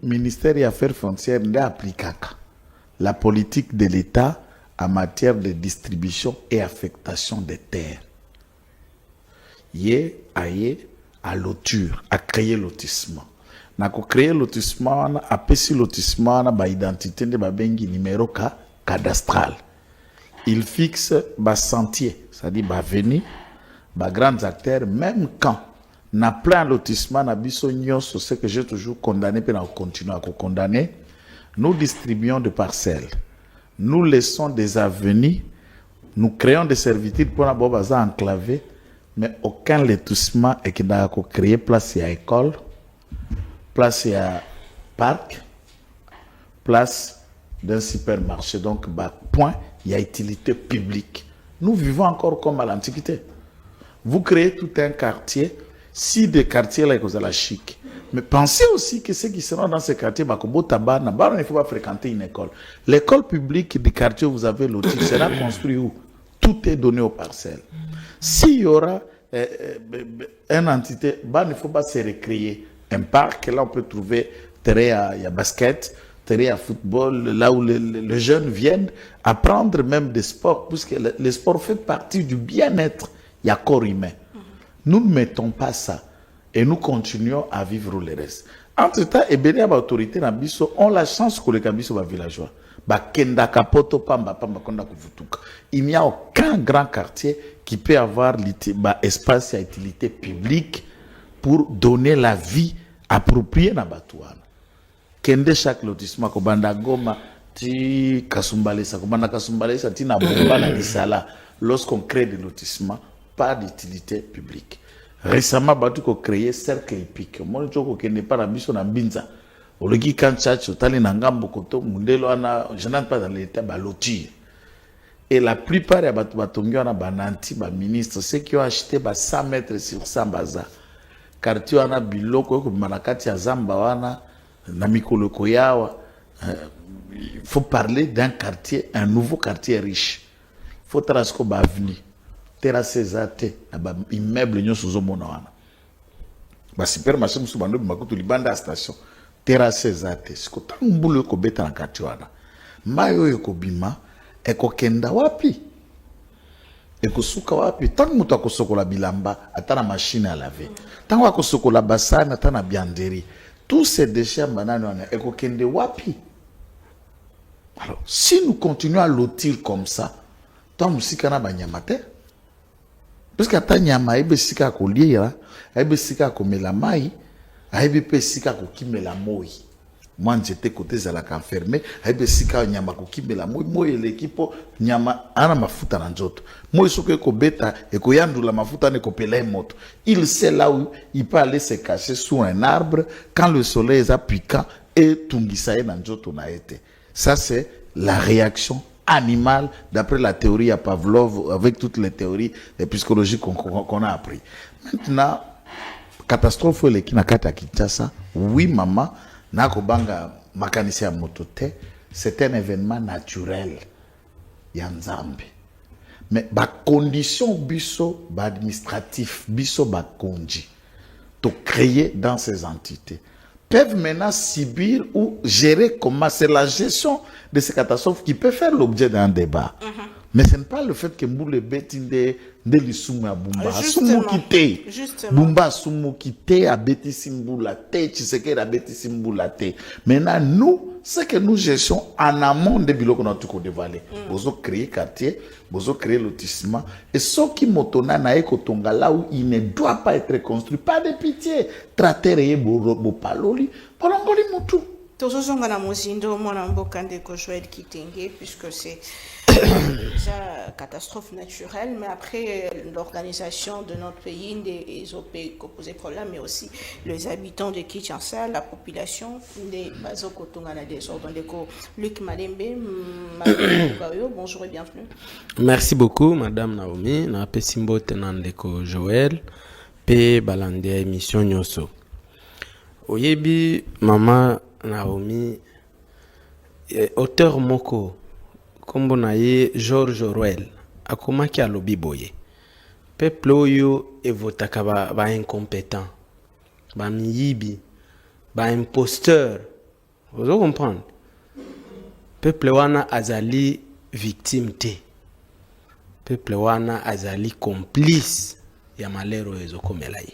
ministère des Affaires foncières n'applique la politique de l'État en matière de distribution et affectation des terres. Yé à loture, à créer lotissement. Na ko créer lotissement, à péci lotissement, na ba identité de ba bengi numéro cadastral. Il fixe ba sentier, c'est-à-dire ba avenue, ba grands acteurs, même quand na plein lotissement na biso nyonso, ce que j'ai toujours condamné puis na continuer à condamner, nous distribuons des parcelles. Nous laissons des avenues, nous créons des servitudes pour la bobaza enclavé, mais aucun lotissement et qui n'a créé place à école, place à parc, place d'un supermarché. Donc, point, il y a utilité publique. Nous vivons encore comme à l'Antiquité. Vous créez tout un quartier, si des quartiers là, vous avez la chic. Mais pensez aussi que ceux qui seront dans ces quartiers, il ne faut pas fréquenter une école. L'école publique du quartier où vous avez loti sera construite où tout est donné aux parcelles. S'il y aura une entité, il ne faut pas se recréer. Un parc, là on peut trouver terrain à basket, terrain à football, là où les jeunes viennent apprendre même des sports, puisque le sport fait partie du bien-être, il y a corps humain. Nous ne mettons pas ça. Et nous continuons à vivre le reste. Entre-temps, les autorités ont la chance que les villageois. Il n'y a aucun grand quartier qui peut avoir espace à utilité publique pour donner la vie appropriée dans Batouana. Kende chaque lotissement, Kobanda Goma, ti Kasumbalesa, Kobanda Kasumbalesa, ti Nabomba na Lisala. Lorsqu'on crée des lotissements, pas d'utilité publique. Récemment, batu ko créé cercle épique. Moi, je ne pas la mission na Binza. Au lieu quand chacho tali na ngambo koto mundelo ana, je n'entre pas dans l'état balotir. Et la plupart des batu batongi ana bananti ba ministre, ceux qui ont acheté 100 mètres sur 100 baza. Quartier ana biloko ko manakati ya zamba wana na mikolo koyawa. Il faut parler d'un quartier, un nouveau quartier riche. Il faut tracer ba avenue. Terrasse zate na immeuble nyonso zomona wana ba supermarché musu bando makutu libanda station terrasse zate siko tangu mbulu ko beta na kati wana mayo yoko bima ekokenda wapi ekosuka wapi tangu mutu akosokola bilamba atana machine à laver tangu akosokola basana atana bianderie tous ces déchets banane wana ekokende wapi. Alors si nous continuons à lotir comme ça tant musika na banyamate. Parce que ta nyama ebe sika ko liera, ebe sika ko melamai, ebe pe sika ko kimela moi. Moi j'étais côté za la enfermé, ebe sika nyama ko kimela moi, moi l'équipe nyama ana mafuta na nzoto. Moi soke ko beta e ko yandula mafuta ne ko pela moto. Il sait là où il peut aller se cacher sous un arbre quand le soleil est piquant et tungisa na nzoto na été. Ça c'est la réaction animal, d'après la théorie à Pavlov, avec toutes les théories et psychologiques qu'on a appris. Maintenant, catastrophe qui n'a qu'à Kinshasa, oui maman, n'a kobanga makanisi ya motote, c'est un événement naturel. Yanzambe. Mais ba condition biso ba administratif biso ba konji to créer dans ces entités peuvent maintenant subir ou gérer comment c'est la gestion de ces catastrophes qui peut faire l'objet d'un débat. Mais ce n'est pas le fait que Mboule Betinde de l'Issouma Bumba. Sumu kite. Bumba Sumu kite a Beti Simboula te. Tshisekedi a Beti Simboula te. Maintenant, nous, c'est que nous gestions en amont des bilans qu'on a tout dévoilé. Vous avez créé quartier, vous avez créé lotissement. Et ce qui m'otona na ekotonga là où il ne doit pas être construit. Pas de pitié. Trater et bopaloli. Polongoli mutu. Tozozonga na mozindo mwana mboka ndeko Joël Kitenge puisque c'est déjà catastrophe naturelle, mais après l'organisation de notre pays, des OP qui posent problème, mais aussi les habitants de Kinshasa, la population, des Bazokotongana des ordres. Luc Malembe, bonjour et bienvenue. Merci beaucoup, Madame Naomi. Na pesimbo tenandeko Joël, pe balande émission nyoso. Oyebi, Maman Naomi, auteur moko. Kombo na ye George Orwell akomaki alobi boye peuple oyo evotaka ba incompétent ba miyibi imposteur. Vous comprenez? Peuple wana azali victime te. Peuple wana azali complice ya malero ezokomela ye.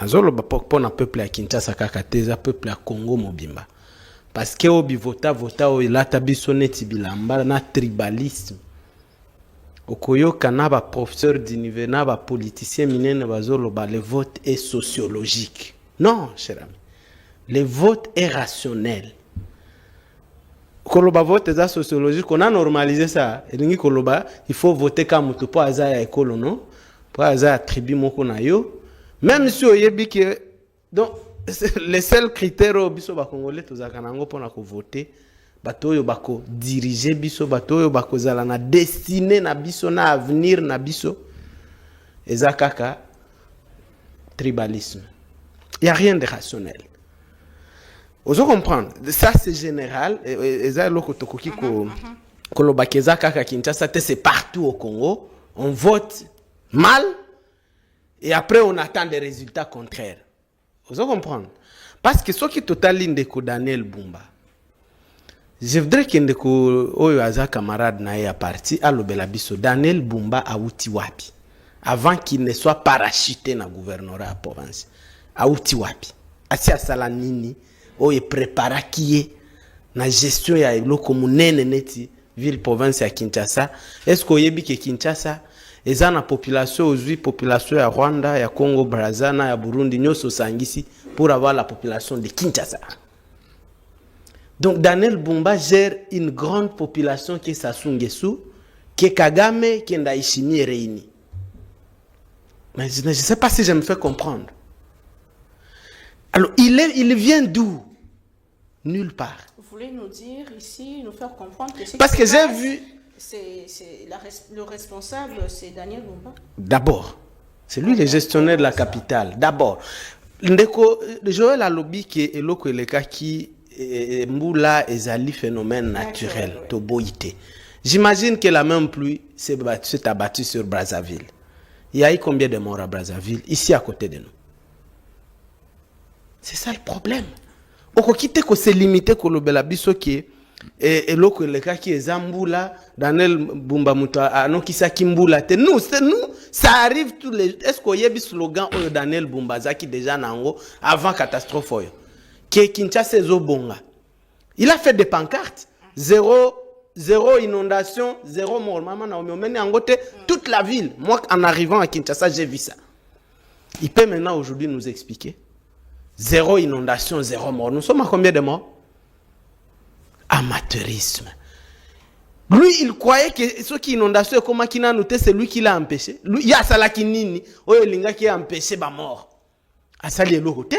Nazoloba pona peuple ya Kinshasa kaka te, za peuple ya Congo mobimba. Parce que obi vota o ilata biso neti bilamba na tribalisme. Okoyoka na ba professeur d'univers na ba politicien minene bazoloba le vote est sociologique. Non, cher ami. Le vote est rationnel. Koloba vote est sociologique, on a normalisé ça. Et koloba, il faut voter comme tout pour aza ya ekolo non, pour aza ya tribu moko na yo. Même si on yebi que donc les seuls critères au biso ba congolais tozaka nango pona ko voter, bato yo bako diriger biso, bato yo bako zala na destiné na biso na avenir na biso. Eza kaka tribalisme. Il y a rien de rationnel. Vous comprenez? Ça c'est général. Et ça c'est partout au Congo. On vote mal et après on attend des résultats contraires. Vous comprenez? Parce que ce qui est total de Daniel Bumba, je voudrais que ndeko oyo aza camarade na ya parti alobela biso Daniel Bumba auti wapi avant qu'il ne soit parachuté na gouvernorat à province. Auti wapi? Asi asala nini? Oye prépara qui est na gestion ya eloko munene neti ville province ya Kinshasa. Est-ce que yebi ke Kinshasa eza na population ozui population ya Rwanda, ya Congo Brazza na ya Burundi nyoso sangisi pour avoir la population de Kinshasa. Donc Daniel Bumba gère une grande population qui est Sassou Nguesso, qui est Kagame, qui est Ndayishimiye réunis. Mais je ne sais pas si je me fais comprendre. Alors, il vient d'où? Nulle part. Vous voulez nous dire ici, nous faire comprendre que c'est... Parce que j'ai vu... le responsable, c'est Daniel Bumba. D'abord. C'est lui le gestionnaire de la capitale. D'abord. Ndeko, Joël Alobi qui est eloko eleka qui mboula ezali phénomène naturel. Toboïté. J'imagine que la même pluie s'est abattue sur Brazzaville. Il y a eu combien de morts à Brazzaville? Ici à côté de nous. C'est ça le problème. Okokite ko se limiter ko lobela biso ki eloko eleka ki ezambula Daniel Bumba muto anokisa kimbula te. Nous, ça arrive tous les... Est-ce qu'il y a un slogan oyo Daniel Bumba zaki déjà nango avant catastrophe oyo? Ke Kinshasa ezobonga. Il a fait des pancartes. Zéro inondation, zéro mort. Maman na omeni angote toute la ville. Moi en arrivant à Kinshasa, j'ai vu ça. Il peut maintenant aujourd'hui nous expliquer. Zéro inondation, zéro mort. Nous sommes à combien de morts? Amateurisme. Lui, il croyait que ce qui inondation, comment qu'il a noté, c'est lui qui l'a empêché. Lui, il y a ça là qui nini. Oh, il y a qui a empêché ma mort. À ça, il y a le côté.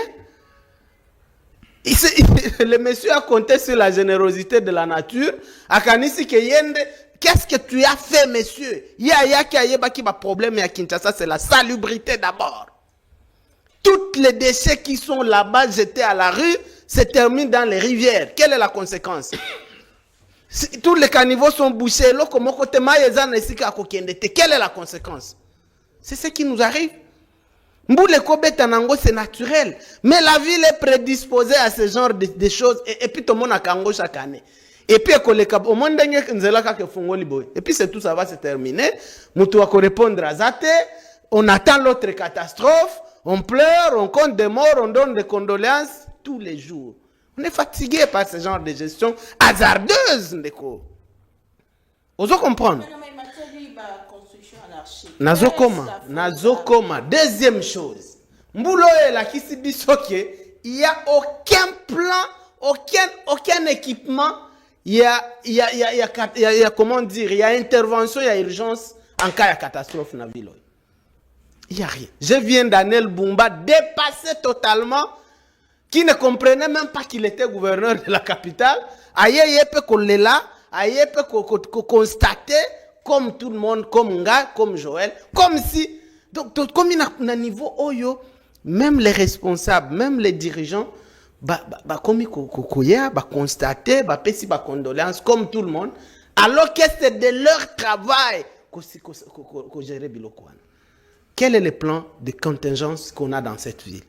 Le monsieur a compté sur la générosité de la nature. A kanisi ke yende. Qu'est-ce que tu as fait, monsieur? Il y a qui a problème à Kinshasa, c'est la salubrité d'abord. Tous les déchets qui sont là-bas jetés à la rue se terminent dans les rivières. Quelle est la conséquence? Tous les caniveaux sont bouchés. Quelle est la conséquence? C'est ce qui nous arrive. Mboule Kobe Tanango, c'est naturel. Mais la ville est prédisposée à ce genre de choses. Et puis tout le monde a Kango chaque année. Et puis, et puis c'est tout, ça va se terminer. Moutou va répondre à Zate. On attend l'autre catastrophe. On pleure, on compte des morts, on donne des condoléances tous les jours. On est fatigué par ce genre de gestion hasardeuse. Vous comprenez? Nazokoma. Deuxième chose. Mboulo est là qui se dit il n'y a aucun plan, aucun équipement. Il y a comment dire, il y a intervention, il y a urgence en cas de catastrophe dans la ville. Il n'y a rien. Je viens Daniel Bumba dépassé totalement, qui ne comprenait même pas qu'il était gouverneur de la capitale. Aïe, peut qu'on l'est là, aïe, peut qu'on constater, comme tout le monde, comme Nga, comme Joël, comme si, donc comme il a un niveau oyo, même les responsables, même les dirigeants, comme ils constater, pési condoléances, comme tout le monde, alors que c'est de leur travail qu'on gère biloko. Quel est le plan de contingence qu'on a dans cette ville?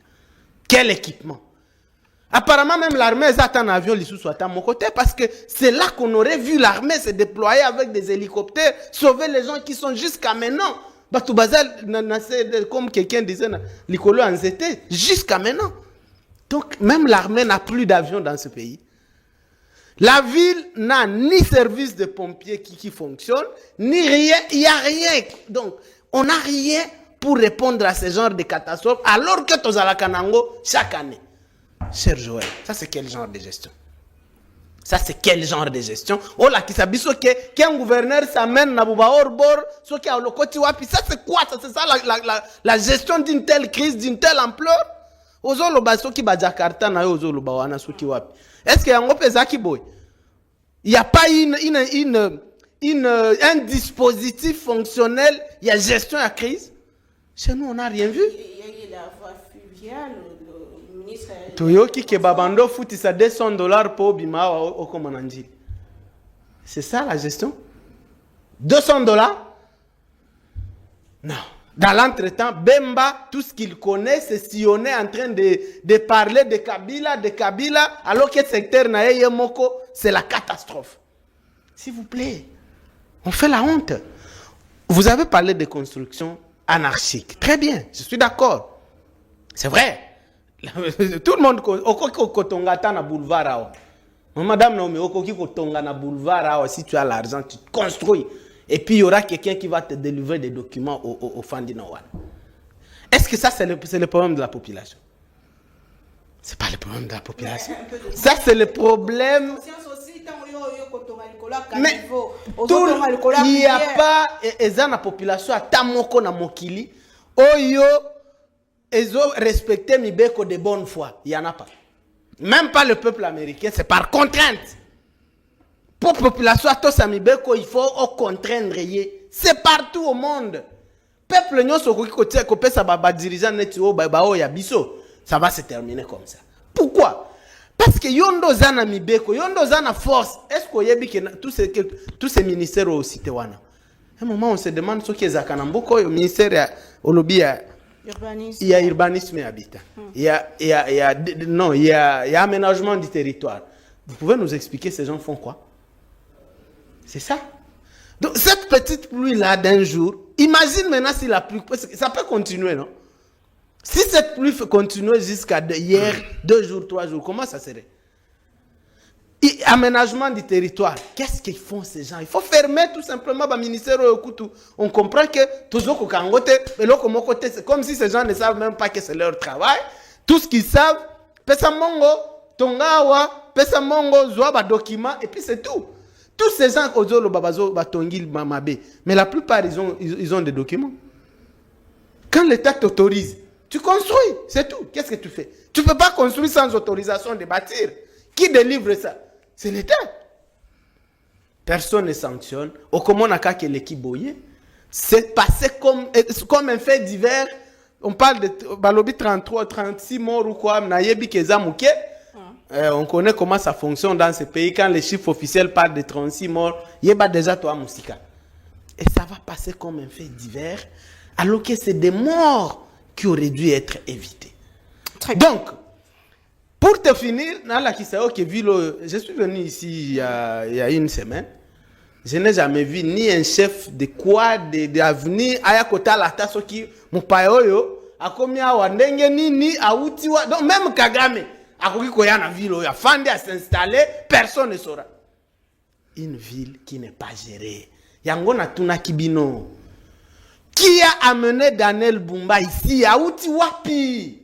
Quel équipement? Apparemment, même l'armée est en avion, les soit à mon côté, parce que c'est là qu'on aurait vu l'armée se déployer avec des hélicoptères, sauver les gens qui sont jusqu'à maintenant. Comme quelqu'un disait, l'écolo en était jusqu'à maintenant. Donc, même l'armée n'a plus d'avion dans ce pays. La ville n'a ni service de pompiers qui fonctionne, ni rien, il n'y a rien. Donc, on n'a rien pour répondre à ce genre de catastrophes, alors que Tozala Kanango, chaque année. Cher Joël, ça c'est quel genre de gestion? Ça c'est quel genre de gestion? Oh là, qui s'habille qu'un gouverneur s'amène na buba orbor, ce qui a le côté wapi, ça c'est quoi? Ça c'est ça la gestion d'une telle crise, d'une telle ampleur? Ozo lo baso ki ba Jakarta na ozo lo bawana ce qui wapi. Est-ce qu'il y a un pesa qui boy? Il n'y a pas un dispositif fonctionnel, il y a gestion à crise. Chez nous, on n'a rien vu. Il y a eu la voie fluviale, le ministre... Toyoki ke babando fouti sa $200 pour bima au Komananji. C'est ça la gestion? $200? Non. Dans l'entretemps, Bemba, tout ce qu'il connaît, c'est sillonner en train de parler de Kabila, alors que le secteur Naye Moko, c'est la catastrophe. S'il vous plaît, on fait la honte. Vous avez parlé de construction anarchique. Très bien, je suis d'accord. C'est vrai. Tout le monde, na boulevard. Madame Naomi, na boulevard, si tu as l'argent, tu construis. Et puis il y aura quelqu'un qui va te délivrer des documents au Fandinawan. Est-ce que ça, c'est le problème de la population? C'est pas le problème de la population. Ça, c'est le problème. Mais il n'y a pas la population à Tamoko na Mokili. Oyo, ils ont respecté Mibeko de bonne foi. Il n'y en a pas. Même pas le peuple américain, c'est par contrainte. Pour la population à Tosamibeko, il faut contraindre. C'est partout au monde. Peuple ça va se terminer comme ça. Pourquoi? Parce que yondo zana mibeko, yondo zana force. Est-ce qu'on y a tous ces ministères au cité wana? À un moment on se demande ce qui est zakanamboko, le ministère il y a urbanisme et habitat. Il y a aménagement du territoire. Vous pouvez nous expliquer ces gens font quoi? C'est ça. Donc cette petite pluie-là d'un jour, imagine maintenant si la pluie, ça peut continuer, non? Si cette pluie continuait jusqu'à hier, 2 jours, 3 jours, comment ça serait? Aménagement du territoire. Qu'est-ce qu'ils font ces gens? Il faut fermer tout simplement le ministère au Kutu. On comprend que toujours au Kangote, c'est comme si ces gens ne savent même pas que c'est leur travail. Tout ce qu'ils savent, pesa mongo, tongawa, pesa mongo, zoa document, et puis c'est tout. Tous ces gens ozolo babazo batongil mamabe, mais la plupart ils ont des documents. Quand l'État t'autorise, tu construis, c'est tout. Qu'est-ce que tu fais? Tu ne peux pas construire sans autorisation de bâtir. Qui délivre ça? C'est l'État. Personne ne sanctionne. Au Komonaka que l'équipe boye, c'est passé comme un fait divers. On parle de Balobi 33, 36 morts ou quoi, Nayebi Kezamouke. On connaît comment ça fonctionne dans ce pays. Quand les chiffres officiels parlent de 36 morts, il y a déjà toi Moussika. Et ça va passer comme un fait divers, alors que c'est des morts qui auraient dû être évités. Donc, pour te finir, dans la Kisao, je suis venu ici il y a une semaine. Je n'ai jamais vu ni un chef de quoi, d'avenir, Ayakota Lataso qui, Mupayoyo, a combien Wandenge ni Aoutiwa, donc même Kagame. À s'installer, personne ne saura. Une ville qui n'est pas gérée. Yangona Tuna Kibino. Qui a amené Daniel Bumba ici à Outiwapi?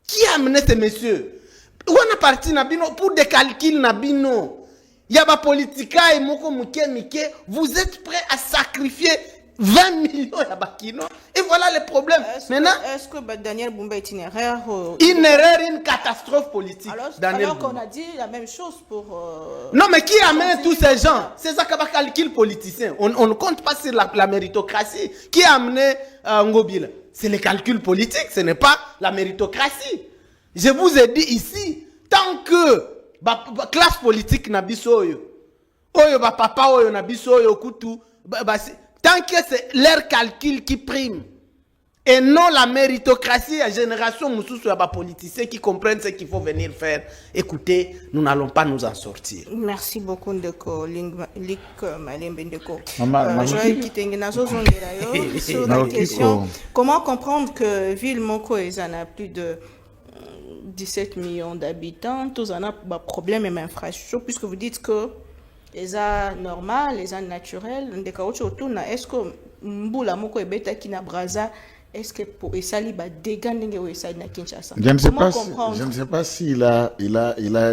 Qui a amené ces messieurs? Où on a parti Nabino pour des calculs Nabino? Yaba politika et Moko Muke Mike. Vous êtes prêts à sacrifier 20 millions à Bakino? Et voilà le problème. Est-ce que Daniel Bumba est une erreur? Une erreur, une catastrophe politique. Alors qu'on a dit la même chose pour... Non, mais qui amène tous ces gens? C'est ça qu'on va calculer politicien. On ne compte pas sur la méritocratie. Qui a amené Ngobila? C'est le calcul politique, ce n'est pas la méritocratie. Je vous ai dit ici, tant que classe politique n'a biso yo, oyo papa oyo n'a biso yo kutu, tant que c'est leur calcul qui prime, Et non la méritocratie à génération Moussoussou à politiciens qui comprennent ce qu'il faut venir faire. Écoutez, nous n'allons pas nous en sortir. Merci beaucoup Ndeko Lik Malembe Ndeko. Joël Kitenge nazo zongera yo sur la question comment comprendre que ville moko ezana plus de 17 millions d'habitants, tous en a des problèmes et infrastructures puisque vous dites que les a normal, les a naturel, est-ce que mbula moko ebeta ki na Braza est-ce que pour Essali ba dégâts ndenge o Essali na Kinshasa? Je ne sais pas s'il a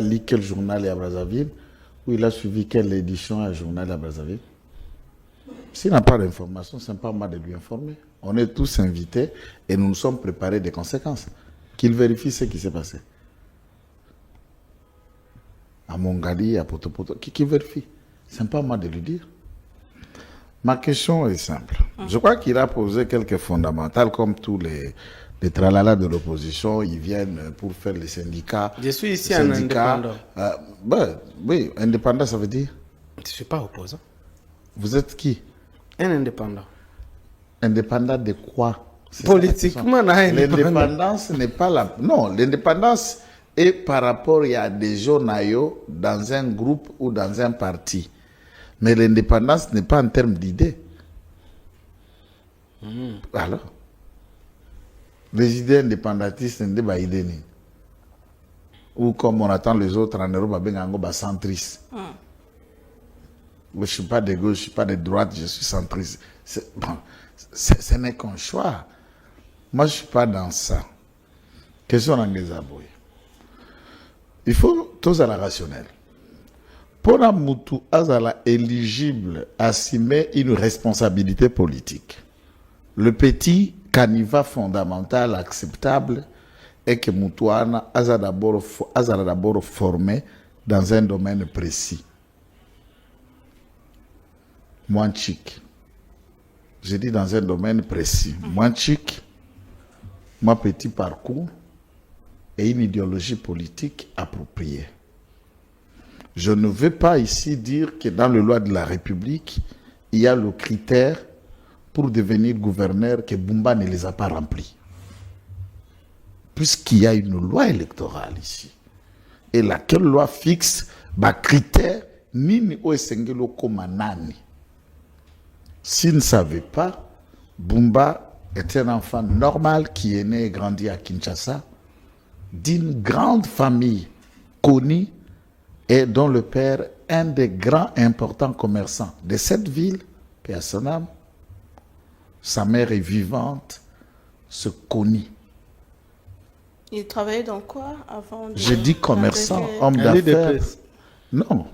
lu quel journal à Brazzaville ou il a suivi quelle édition à journal à Brazzaville. S'il n'a pas d'informations, c'est pas mal de lui informer. On est tous invités et nous nous sommes préparés des conséquences. Qu'il vérifie ce qui s'est passé. À Mongali, à Potopoto, qui vérifie. C'est pas mal de lui dire. Ma question est simple. Je crois qu'il a posé quelques fondamentales, comme tous les tralala de l'opposition. Ils viennent pour faire les syndicats. Je suis ici un indépendant. Oui, indépendant, ça veut dire? Je ne suis pas opposant. Vous êtes qui? Un indépendant. Indépendant de quoi? Politiquement, l'indépendance n'est pas la... Non, l'indépendance est par rapport à des journaux dans un groupe ou dans un parti. Mais l'indépendance n'est pas en termes d'idées. Alors, les idées indépendantistes ne sont pas idées. Ou comme on attend les autres en Europe, on centriste. Je ne suis pas de gauche, je ne suis pas de droite, je suis centriste. Ce n'est qu'un choix. Moi, je ne suis pas dans ça. Question d'Angezaboué. Il faut tous à la rationnelle. Pour un Moutou Azala éligible à assumer une responsabilité politique, le petit caniva fondamental acceptable est que Moutouana a d'abord formé dans un domaine précis. Moins chic. J'ai dit dans un domaine précis. Moins chic, moins petit parcours et une idéologie politique appropriée. Je ne veux pas ici dire que dans les lois de la République, il y a le critère pour devenir gouverneur que Bumba ne les a pas remplis. Puisqu'il y a une loi électorale ici. Et laquelle loi fixe les critères nini o esengelo komanani. S'il ne savait pas, Bumba est un enfant normal qui est né et grandi à Kinshasa, d'une grande famille connue et dont le père est un des grands importants commerçants de cette ville, paix à son âme. Sa mère est vivante, se connaît. Il travaillait dans quoi avant? J'ai dit commerçant, homme d'affaires. Non,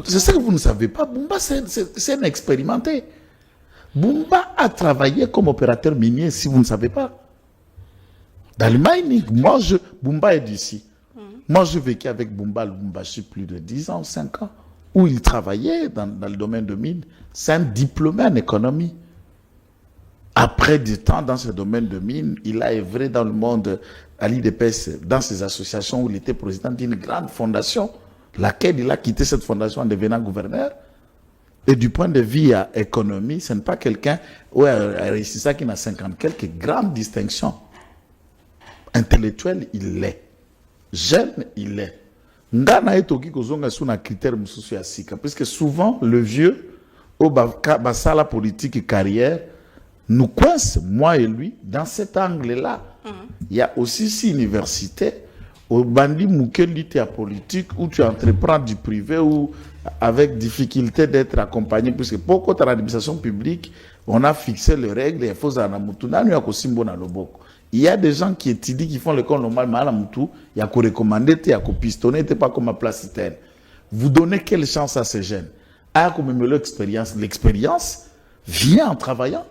c'est ça que vous ne savez pas. Bumba, c'est un expérimenté. Bumba a travaillé comme opérateur minier, si vous ne savez pas. D'Allemagne, Bumba est d'ici. Moi, je vécu avec Bumba Lumbashi plus de 10 ans, 5 ans, où il travaillait dans le domaine de mine. C'est un diplômé en économie. Après du temps dans ce domaine de mine, il a œuvré dans le monde à l'IDPS, dans ses associations où il était président d'une grande fondation, laquelle il a quitté cette fondation en devenant gouverneur. Et du point de vue à économie, ce n'est pas quelqu'un qui a réussi ça qui a 50 quelques grandes distinctions. Intellectuel, il l'est. Jeune, il l'est. Ndana etoki kozonga sous un critère mususu ya sika, parce que souvent le vieux au basala politique et carrière nous coince, moi et lui, dans cet angle-là. Il y a aussi si université au bandi moukelite à politique où tu entreprends du privé ou avec difficulté d'être accompagné, puisque pourquoi dans l'administration publique, on a fixé les règles et il faut en amutunanu ya kosimbo na loboko. Il y a des gens qui étudient, qui font l'école normale, mais à la moutou, il y a qu'à recommander, il y a qu'à pistonner, il pas comme à placitaire. Vous donnez quelle chance à ces jeunes? À comme l'expérience. L'expérience vient en travaillant.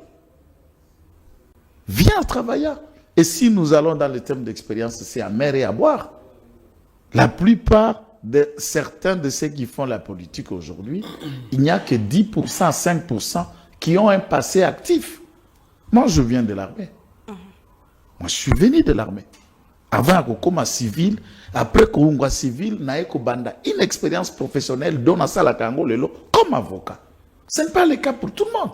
Vient en travaillant. Et si nous allons dans le thème d'expérience, c'est à mer et à boire. La plupart de certains de ceux qui font la politique aujourd'hui, il n'y a que 10%, 5% qui ont un passé actif. Moi, je viens de l'armée. Moi, je suis venu de l'armée. Avant comme civil, après que civil, banda une expérience professionnelle dont on la Kango lelo comme avocat. Ce n'est pas le cas pour tout le monde.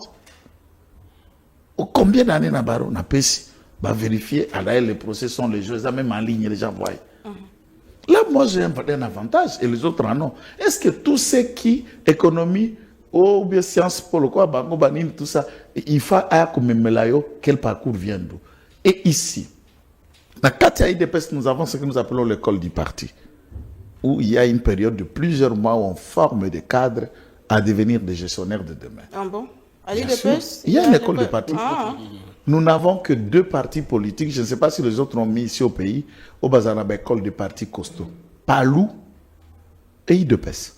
Combien d'années na baro na pesi va vérifier. Alors, les procès sont les jeux, même en ligne, les gens voient. Là, moi, j'ai un avantage et les autres en ont. Est-ce que tous ceux qui, économie, ou bien sciences pour le quoi, bango, banine, tout ça, il faut quel parcours vient d'où? Et ici, dans Katia IDPS, nous avons ce que nous appelons l'école du parti, où il y a une période de plusieurs mois où on forme des cadres à devenir des gestionnaires de demain. Ah bon? À Bien sûr. l'IDPS, Il y a une école de parti. Ah. Nous n'avons que 2 partis politiques. Je ne sais pas si les autres ont mis ici au pays. Au Bazar, école de partis costauds. Palou et IDPS.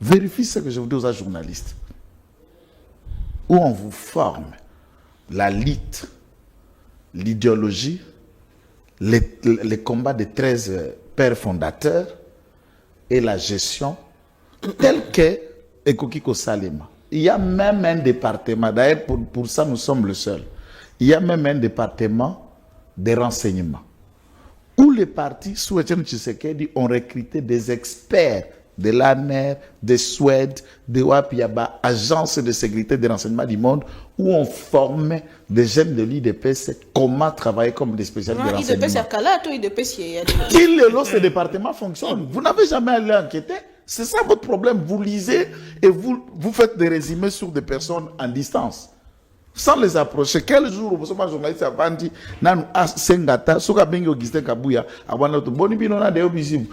Vérifiez ce que je vous dis aux journalistes. Où on vous forme la lutte, l'idéologie, les combats des 13 pères fondateurs et la gestion, tel que Ekokiko Salema. Il y a même un département, d'ailleurs pour ça nous sommes le seul, il y a même un département des renseignements, où les partis sous Etienne Tshisekedi ont recruté des experts de l'ANER, de Suède, de Wapiaba, agences de sécurité des renseignements du monde, où on formait des jeunes de l'IDPS comment travailler comme des spécialistes de renseignement. Ce département fonctionne. Vous n'avez jamais allé enquêter. C'est ça votre problème. Vous lisez et vous faites des résumés sur des personnes en distance. Sans les approcher. Quel jour vous êtes journaliste avant dit Nan Sengata, Soka Bengi Augustin Kabouya, Abanato, Bonibino na Deo Bizibu,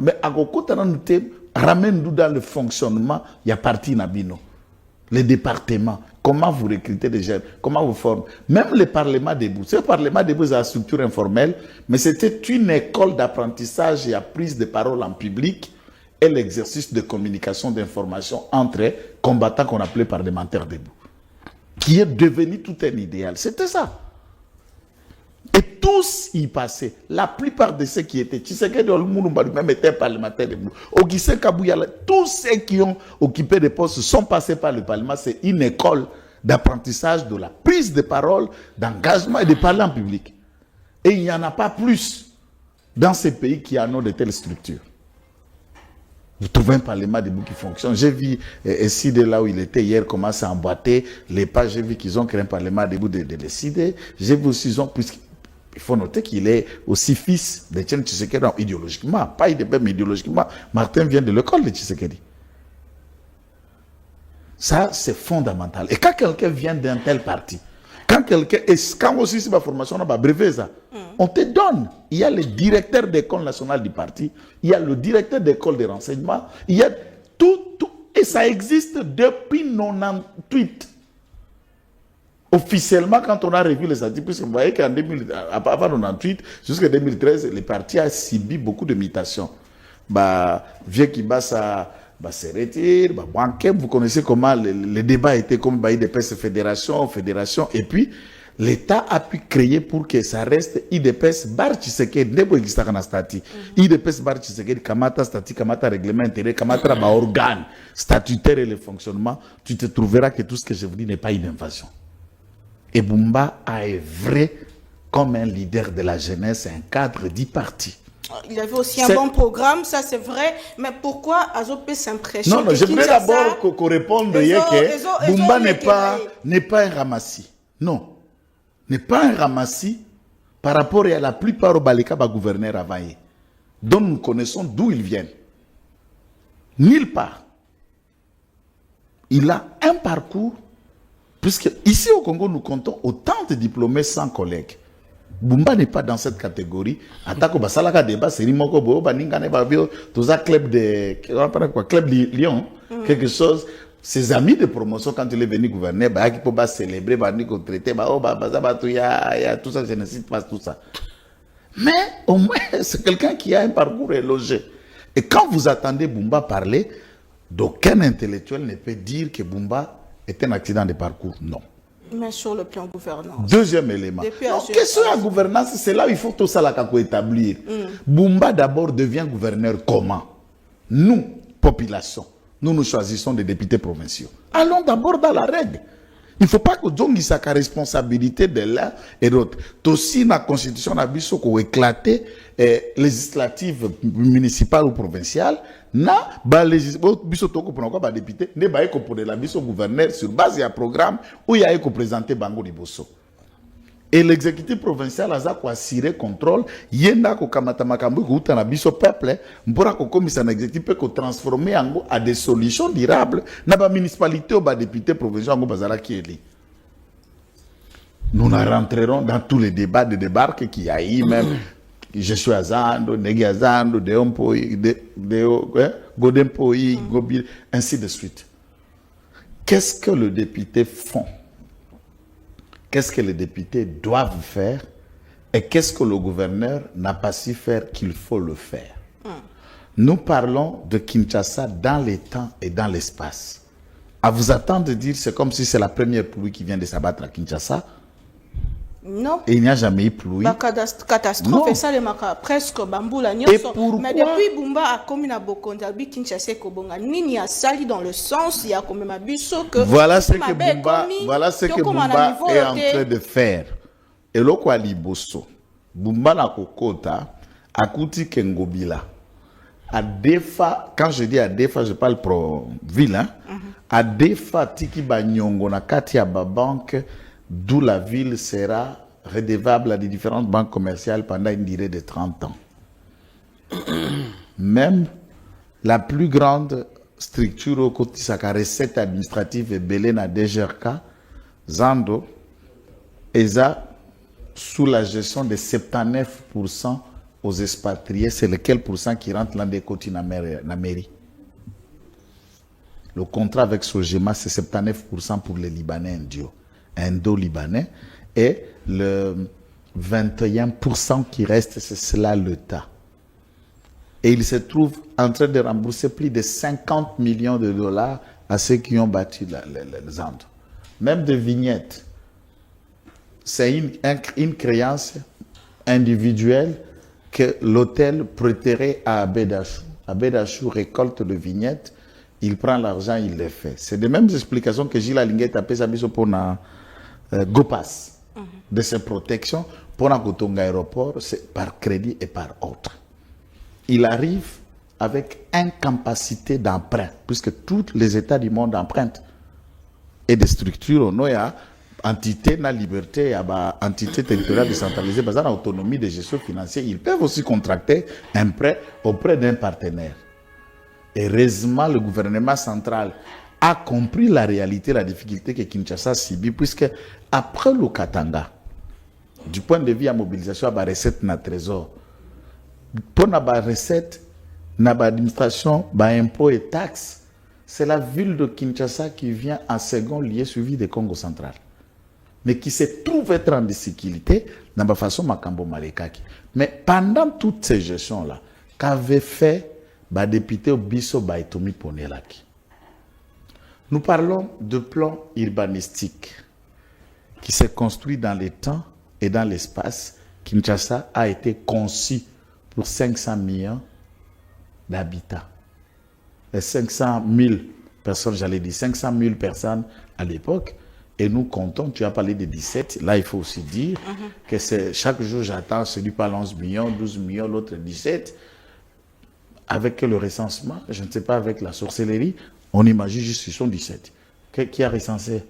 mais à côté ramène nous dans le fonctionnement, il y a parti Nabino. Les départements, comment vous recrutez des jeunes, comment vous formez. Même le Parlement debout. Ce Parlement debout est une structure informelle, mais c'était une école d'apprentissage et à prise de parole en public et l'exercice de communication d'information entre combattants qu'on appelait parlementaires debout, qui est devenu tout un idéal. C'était ça. Et tous y passaient. La plupart de ceux qui étaient, Tshisekedi même était parlementaire debout. Augustin Kabouya, tous ceux qui ont occupé des postes sont passés par le Parlement. C'est une école d'apprentissage de la prise de parole, d'engagement et de parler en public. Et il n'y en a pas plus dans ces pays qui en ont de telles structures. Vous trouvez un parlement debout qui fonctionne. J'ai vu ici, de là où il était hier, comment ça emboîté les pages. J'ai vu qu'ils ont créé un parlement debout de décider. J'ai vu aussi, il faut noter qu'il est aussi fils de Etienne Tshisekedi idéologiquement. Pas IDP, mais idéologiquement. Martin vient de l'école de Tshisekedi. Ça, c'est fondamental. Et quand quelqu'un vient d'un tel parti, quand aussi c'est ma formation, on a brevet ça. On te donne. Il y a le directeur d'école nationale du parti, il y a le directeur d'école de renseignement, il y a tout, et ça existe depuis 98. Officiellement, quand on a revu les statistiques, puisque vous voyez qu'en avant 98, jusqu'en 2013, le parti a subi beaucoup de mutations. Vieux qui bat ça. Se retire, vous connaissez comment les débats étaient comme IDPS fédération, et puis l'État a pu créer pour que ça reste IDPS bar Tshisekedi, nebo existaka na stati. IDPS bar Tshisekedi, kamata stati, kamata règlement intérieur, kamata organe statutaire et le fonctionnement, tu te trouveras que tout ce que je vous dis n'est pas une invasion. Et Bumba a œuvré comme un leader de la jeunesse, un cadre du parti. Il avait aussi un bon programme, ça c'est vrai, mais pourquoi Azopé s'impressionne? Non, j'aimerais d'abord qu'on réponde que Bumba n'est pas un ramassis. Non, n'est pas un ramassis par rapport à la plupart au Baleka gouverneur Avaye, dont nous connaissons d'où ils viennent. Nulle part. Il a un parcours, puisque ici au Congo, nous comptons autant de diplômés sans collègues. Bumba n'est pas dans cette catégorie. Attaque au Basalaka débat, c'est Rimoko Bo, Baningane Babio, tout ça, club de Lyon, quelque chose. Ses amis de promotion, quand il est venu gouverner, il peut célébrer, il peut traiter, il y a tout ça, je ne cite pas tout ça. Mais au moins, c'est quelqu'un qui a un parcours élogé. Et quand vous attendez Bumba parler, d'aucun intellectuel ne peut dire que Bumba est un accident de parcours. Non. Mais sur le plan gouvernance. Deuxième élément. Question à gouvernance, c'est là où il faut tout ça établir. Bumba d'abord devient gouverneur comment? Nous, population, nous choisissons des députés provinciaux. Allons d'abord dans la règle. Il ne faut pas que Djongi sa responsabilité de l'un et l'autre. Aussi, la constitution a vu qu'on éclaté législative municipale ou provinciale. Na député ne pour la mission gouverneur sur base d'un programme où il y a présenté Bango Liboso. Et l'exécutif provincial a assuré contrôle. Yenda ko kamata makambu ko uta na biso peuple mbora ko komisa na exécutif peut ko transformer yango à des solutions durables na ba municipalité ou ba député provincial ngo bazala ki eli. Nous rentrerons dans tous les débats de débarque qu'il y a eu même. Je suis à Zando, Negi à Zando, Deompoi, Godempoi, Gobil, ainsi de suite. Qu'est-ce que le député font? Qu'est-ce que les députés doivent faire? Et qu'est-ce que le gouverneur n'a pas su faire qu'il faut le faire? Nous parlons de Kinshasa dans les temps et dans l'espace. À vous attendre de dire, c'est comme si c'est la première pluie qui vient de s'abattre à Kinshasa. Non. Et il n'y a jamais eu pluie. Catastrophe, et ça, presque Bamboula. Et pourquoi? Mais depuis Bumba a commis la Bokondabi, Kinshasa, Kobonga, Nini a sali dans le sens, il y a comme un biseau que. Voilà ce que Bumba, est en train de faire. Et le quoi liboso. Bumba na kokota, akuti kengobila. À Defa, quand je dis à Defa, je parle pro ville, hein. À Defa, Tiki Banyongo, na Katia Babank, d'où la ville sera redevable à des différentes banques commerciales pendant une durée de 30 ans. Même la plus grande structure au côté de sa recette administrative est belée na DGRK, Zando, ESA, sous la gestion de 79% aux expatriés. C'est lequel pourcent qui rentre dans des côtés na mairie. Le contrat avec Sogema, c'est 79% pour les Libanais indo-libanais, et le 21% qui reste, c'est cela l'État. Et il se trouve en train de rembourser plus de 50 millions de dollars à ceux qui ont bâti les Andes. Même de vignettes. C'est une créance individuelle que l'hôtel prêterait à Abedachou. Abedachou récolte les vignettes, il prend l'argent, il les fait. C'est les mêmes explications que Gilles Alinguet a fait pour Gopas, de ses protections, pour un aéroport, c'est par crédit et par autre. Il arrive avec incapacité d'emprunt, puisque tous les États du monde empruntent. Et des structures, il y a entité, la liberté, entité territoriale décentralisée, basée sur l'autonomie de gestion financière, ils peuvent aussi contracter un prêt auprès d'un partenaire. Heureusement, le gouvernement central a compris la réalité, la difficulté que Kinshasa subit, puisque après le Katanga, du point de vue à mobilisation, à la recette na trésor, pour la recette, na administration, impôts et taxes, c'est la ville de Kinshasa qui vient en second lieu suivi de Congo central. Mais qui se trouve être en difficulté, dans la façon Makambo Malekaki. Mais pendant toutes ces gestions-là, qu'avait fait le député Obiso Baitomi Ponelaki? Nous parlons de plan urbanistique qui s'est construit dans les temps et dans l'espace. Kinshasa a été conçu pour 500 millions d'habitants. Les 500 000 personnes, j'allais dire 500 000 personnes à l'époque, et nous comptons, tu as parlé de 17, là il faut aussi dire que c'est, chaque jour j'attends, celui parle 11 millions, 12 millions, l'autre 17. Avec le recensement, je ne sais pas, avec la sorcellerie, on imagine juste qu'ils sont 17. Qui a recensé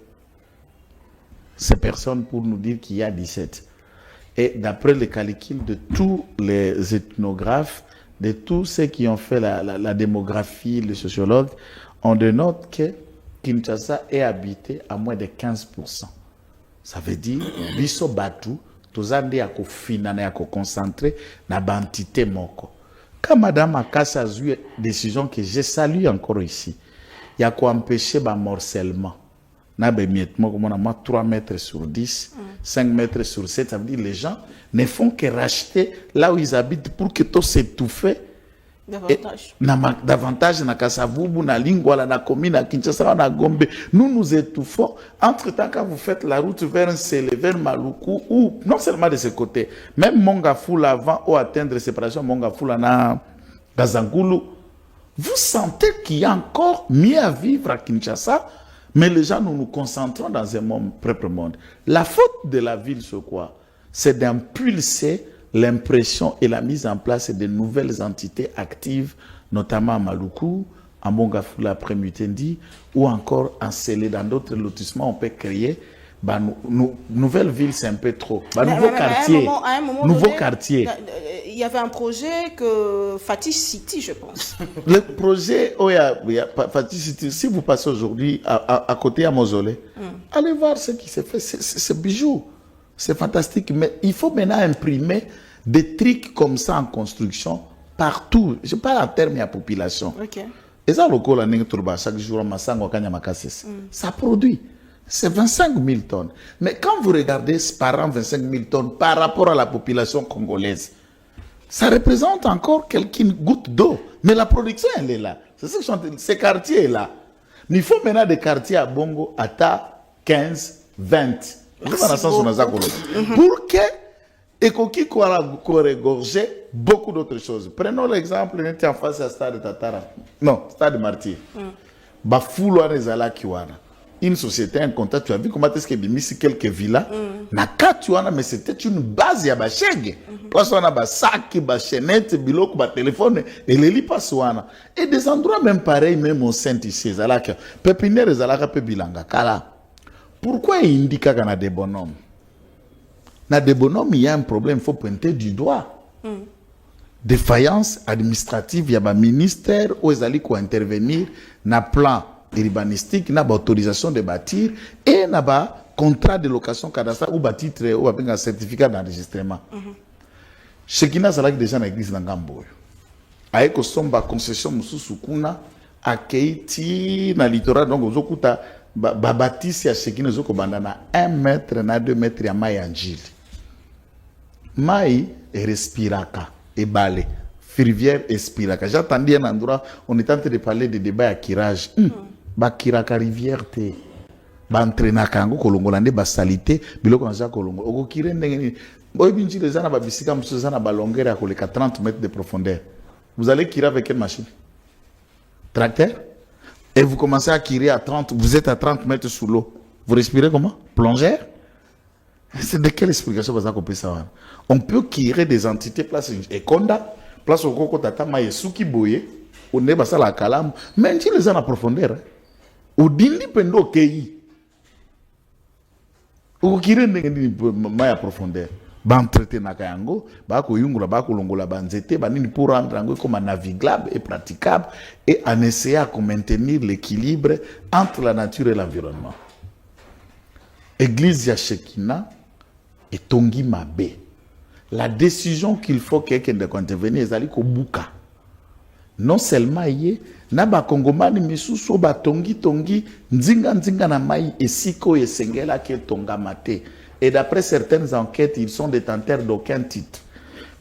ces personnes pour nous dire qu'il y a 17? Et d'après les calculs de tous les ethnographes, de tous ceux qui ont fait la démographie, les sociologues, on dénote que Kinshasa est habité à moins de 15%. Ça veut dire, biso batu, tozande ya kofinana ya concentrer na bantité moko. Quand Madame Akassa a eu une décision que je salue encore ici, il y a quoi empêcher le morcellement. Na bémiettement, comme on a 3 mètres sur 10, 5 mètres sur 7, ça veut dire que les gens ne font que racheter là où ils habitent pour que tout s'étouffe. Davantage na Kasavubu, na Lingwala, na Komi, na Kinshasa, na Gombe. Nous nous étouffons. Entre-temps, quand vous faites la route vers Nsele, vers Maluku, ou non seulement de ce côté, même Mongafula avant ou atteindre séparation Mongafula na Gazangulu, vous sentez qu'il y a encore mieux à vivre à Kinshasa, mais les gens, nous nous concentrons dans un propre monde. La faute de la ville, c'est quoi? C'est d'impulser l'impression et la mise en place de nouvelles entités actives, notamment à Maluku, à Mongafula après Mutendi, ou encore en Sélé, dans d'autres lotissements, on peut créer bah, nouvelle ville, c'est un peu trop. Bah, Mais- nouveau mais quartier. à un moment Nouveau donné, quartier. il y avait un projet que Fatih City, je pense. Le projet, si vous passez aujourd'hui à côté à Mausolée, allez voir ce qui s'est fait. C'est bijou. C'est fantastique. Mais il faut maintenant imprimer des trucs comme ça en construction partout. Je parle en termes de la population. Ok. Et ça, chaque jour, ça produit. C'est 25 000 tonnes. Mais quand vous regardez par an 25 000 tonnes par rapport à la population congolaise, ça représente encore quelques gouttes d'eau. Mais la production, elle est là. C'est ça que ces quartiers là. Mais il faut maintenant des quartiers à Bongo, à Ta, 15, 20. Pour que Ekoki regorger beaucoup d'autres choses. Prenons l'exemple, on était en face à Stade Tatara. Non, Stade Martyr. Bafoulou Anezala Kiwana. Une société, un contact, tu as vu comment est-ce qu'il y a mis quelques villas. Mais c'était une base, il y a des chèques. Parce qu'on a des sacs, des chaînettes, des téléphones, et les lits passent. Et des endroits même pareils, même au sein ici, Pépinière, Zalaka, Pébilanga, Kala. Pourquoi il indique qu'il y a des bonhommes? Dans des bonhommes, il y a un problème, il faut pointer du doigt. Défaillance administrative, il y a un ministère où ils allaient intervenir dans le plan urbanistique, dans l'autorisation de bâtir et dans le contrat de location cadastrale ou titre ou un certificat d'enregistrement. Ce qui n'a pas déjà dans l'église de Gamboyo. Avec la concession de Soukouna, à Keiti, dans le littoral, donc vous avez bâtisse à ce qui nous a 1 mètre, 2 mètres à Mayanjil. Maï et respiraka et balé. Rivière Espiraka. J'attendais un endroit, on est en train de parler de débat à Kirage. Kiraka rivière te. Entraîna kango kolongolande ba salité, biloko na kolongo. Oko kire ndenge boy binji les ana ba bisika msuzana ba longueur à 30 mètres de profondeur. Vous allez kirer avec quelle machine? Tracteur? Et vous commencez à kirer à 30, vous êtes à 30 mètres sous l'eau. Vous respirez comment? Plongeur? C'est de quelle explication vous avez ça? On peut kirer des entités place et konda, place au coco tata maye suki boye, on est basa la calam, mais tu les en a profondeur. Ou dindi pendo kei. Ou kirer maye profondeur. Ba traiter na kayango, ba ko yungula ba ko longola ba nzete ba nini pour rendre yango comme navigable et praticable et en essayant de maintenir l'équilibre entre la nature et l'environnement. Église ya Shekina et Tongi Mabe. La décision qu'il faut quelqu'un de intervenir est ko buka. Non seulement yé na ba kongomani misusu ba tongi nzinga na mai esiko esengela ke tonga mate. Et d'après certaines enquêtes, ils sont détenteurs d'aucun titre.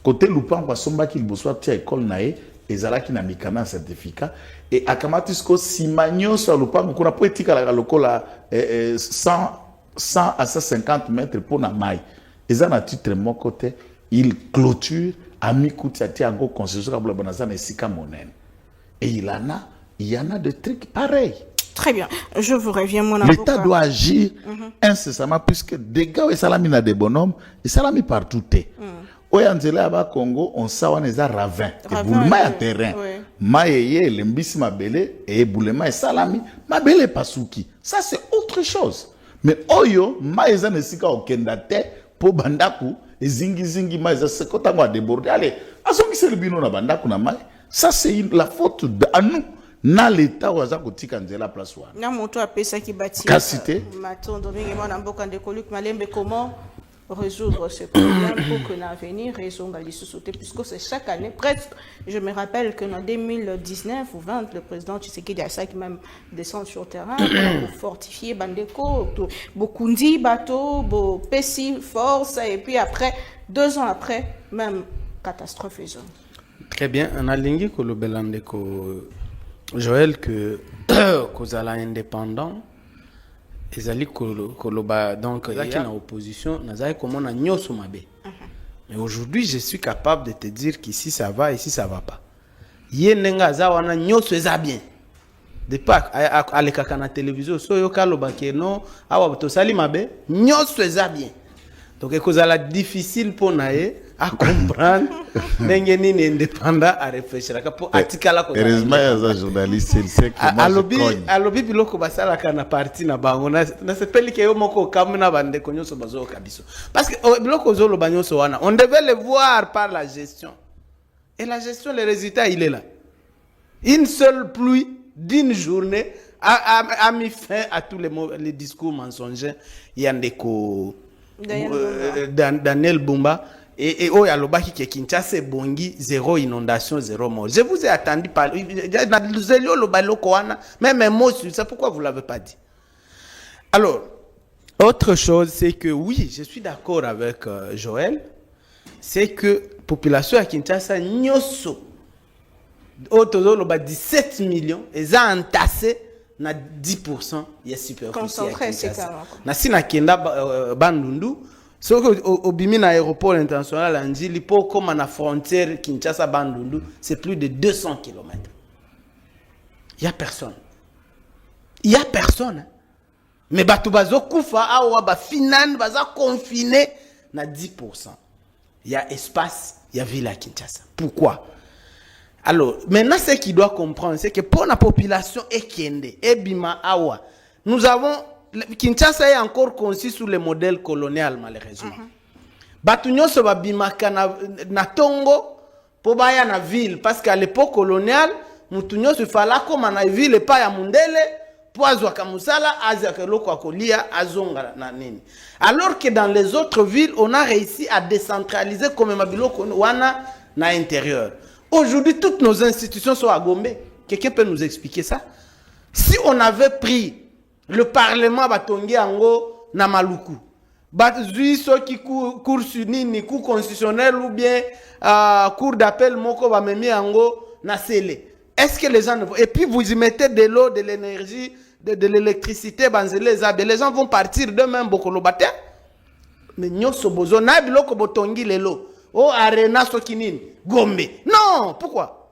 Côté Lupan, kwa somba qu'il boussoit tia école nae, ezala ki na mikana certificat. Et akamatisko simanyo sur Lupan, kuna po etika la lokola 100 à 150 mètres pour na mai. Ezala na titre mon côté, il clôture amikuti ati ango concession kabula bonazana esika monen. Et il y en a des trucs pareils. Très bien. Je vous reviens, mon avocat. L'État avocat doit agir incessamment, puisque des gars, et salami na des bonhommes, et salami partout. Oyanzela aba Congo, on sait on est à ravin. Et boulema à terrain. Maïe, l'embisi mabele, et boulema et salami, mabele pasuki. Ça, c'est autre chose. Mais oyo, maïza ne sika okendate, po bandaku, et zingi maïza, c'est quand on va déborder. Allez, à ce qui c'est le bino na bandaku na maï, ça, c'est la faute à nous. Na l'État waza kotika nzela place wana. Na moto apesa ki bâti. Kasité. Maton domingue mona mboka ndeko Luc Malembe, comment résoudre ce problème pour que l'avenir résolve les sociétés, puisque c'est chaque année presque. Je me rappelle que en 2019 ou 20, le président Tshisekedi a ça qui même descend sur le terrain pour fortifier Bandeko, Bokundi, bateau, Pessi, force, et puis après, 2 ans après, même catastrophe. Très bien, on a lingué que le Belandeko Joël que kozala indépendant ezali koloba donc ezaki na opposition nazali comment na nyoso mabe. Mais aujourd'hui je suis capable de te dire qu'ici ça va, ici ça va pas. Yenenga za wana nyoso eza bien. De pas alekaka na télévision so yo kaloba ke non awa to sali mabe nyoso eza bien. Donc ekozala difficile pour nae à comprendre ndenge nini indépendant à réfléchir pour atikala ko heureusement il y a un journaliste il sait que moi je cogne alobi biloko basalaka na parti na bango na sepeli ke yo moko kamuna bande ko nyonso bazo kabiso parce que biloko zolo banyoso wana on devait le voir par la gestion et la gestion le résultat il est là une seule pluie d'une journée a mis fin à tous les discours mensongers yandeko Daniel Bumba et oh yalobaki ke Kinshasa bongi zéro inondation zéro mort. Je vous ai attendu par même un mot sur ça, pourquoi vous l'avez pas dit? Alors autre chose c'est que oui je suis d'accord avec Joël, c'est que population à Kinshasa nyoso autour de 17 millions ils ont entassé na 10% ya superficie concentré c'est carrément na sina kenda bandundu soko obimi na aéroport international anjili po comme na frontière Kinshasa bandundu c'est plus de 200 km. Il y a personne hein? Mais batu bazo kufa awa ba finan baza confiné na 10%. Il y a espace, il y a ville à Kinshasa. Pourquoi? Alors, maintenant, ce qu'il doit comprendre, c'est que pour la population Ekende, Ebima, Awa, nous avons. Kinshasa est encore conçu sous le modèle colonial, malheureusement. Batunyo se va bimaka na Tongo, pour baya na ville, parce qu'à l'époque coloniale, Mutunyo se fala comme na ville et pas ya Mundele, pour azwa kamusala, azwa keloko akolia, azonga na nini. Alors que dans les autres villes, on a réussi à décentraliser comme mabiloko wana na intérieur. Aujourd'hui, toutes nos institutions sont à Gombe. Quelqu'un peut nous expliquer ça? Si on avait pris le Parlement Batongi Ango na Maluku, Bazui qui cour sur nini, cour constitutionnel ou bien cour d'appel moko ba memi Ango na Sele. Est-ce que les gens ne vont... Et puis vous y mettez de l'eau, de l'énergie, de l'électricité, les gens vont partir d'eux-mêmes bokolo bate. Mais nyoso bozo na biloko botongi lelo. Oh, Arena Sokinine, Gombe. Non, pourquoi?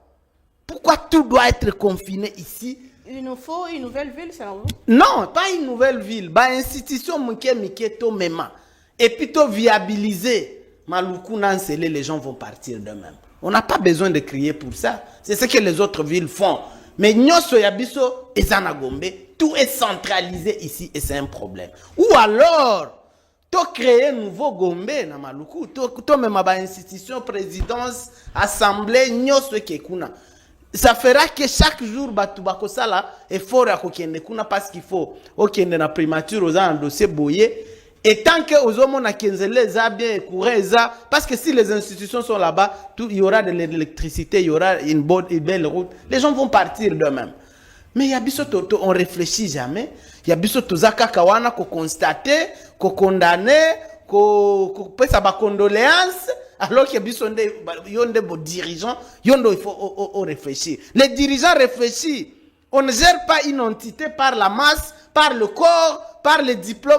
Pourquoi tout doit être confiné ici? Il nous faut une nouvelle ville, c'est vous? Non, pas une nouvelle ville. Bah, institution Miketo Mema. Et puis, to viabiliser Maluku Nansele, les gens vont partir d'eux-mêmes. On n'a pas besoin de crier pour ça. C'est ce que les autres villes font. Mais Nyoso Yabiso et Zana Gombe, tout est centralisé ici et c'est un problème. Ou alors, to créer un nouveau Gombe na Maluku, to même ma institution, présidence, assemblée, nyoso kekuna. Ça fera que chaque jour batu bakosala effort à kokende kuna parce qu'il faut okende na primature aux un dossier boyé et tant que aux hommes na kenzele za bien courant za parce que si les institutions sont là-bas, il y aura de l'électricité, il y aura une belle route, les gens vont partir d'eux-mêmes. Mais yabiso on réfléchit jamais. Yabiso tozaka kawana ko constater, ko condamner, ko pesa ba condoléances alors que yabiso yonde bo dirigeants, yondo il faut réfléchir. Les dirigeants réfléchissent. On ne gère pas une entité par la masse, par le corps, par les diplômes.